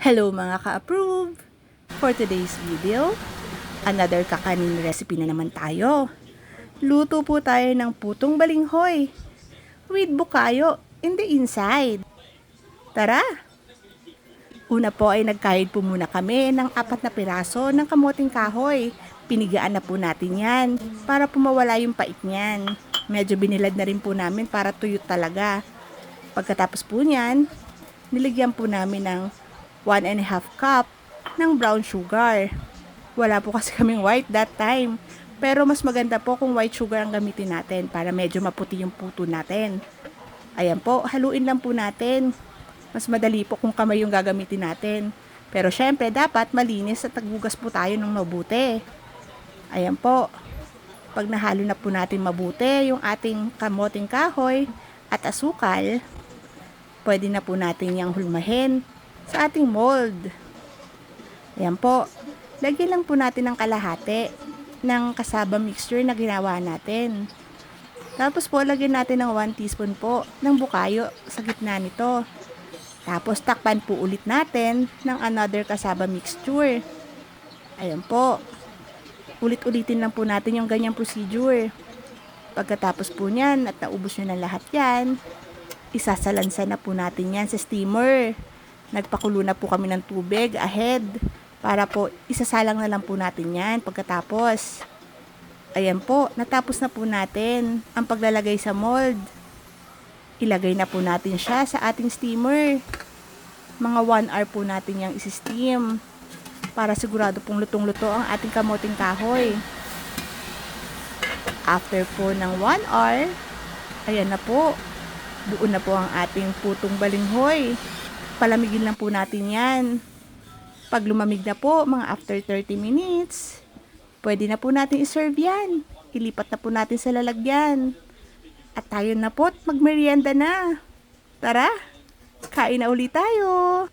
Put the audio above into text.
Hello mga ka-approve! For today's video, another kakanin recipe na naman tayo. Luto po tayo ng putong balinghoy with bukayo in the inside. Tara! Una po ay nagkahid po muna kami ng 4 na piraso ng kamoting kahoy. Pinigaan na po natin yan para pumawala yung pait niyan. Medyo binilad na rin po namin para tuyot talaga. Pagkatapos po niyan, niligyan po namin ng 1.5 cup ng brown sugar. Wala po kasi kaming white that time. Pero mas maganda po kung white sugar ang gamitin natin para medyo maputi yung puto natin. Ayan po, haluin lang po natin. Mas madali po kung kamay yung gagamitin natin. Pero syempre dapat malinis at naghugas po tayo ng mabuti. Ayan po. Pag nahalo na po natin mabuti yung ating kamoting kahoy at asukal, pwede na po natin yung hulmahin sa ating mold. Ayan po. Lagyan lang po natin ng kalahati ng kasaba mixture na ginawa natin. Tapos po, lagyan natin ng 1 teaspoon po ng bukayo sa gitna nito. Tapos, takpan po ulit natin ng another kasaba mixture. Ayan po. Ulit-ulitin lang po natin yung ganyang procedure. Pagkatapos po niyan at naubos nyo na lahat yan, isasalansa na po natin yan sa steamer. Nagpakulo na po kami ng tubig ahead para po isasalang na lang po natin yan pagkatapos. Ayan po, natapos na po natin ang paglalagay sa mold. Ilagay na po natin siya sa ating steamer. Mga 1 hour po natin yung isi-steam para sigurado pong lutong-luto ang ating kamoting kahoy. After po ng 1 hour, ayan na po. Buo na po ang ating putong balinghoy. Palamigin lang po natin yan. Pag lumamig na po, mga after 30 minutes, pwede na po natin iserve yan. Ilipat na po natin sa lalagyan. At tayo na po, magmerienda na. Tara, kain na ulit tayo.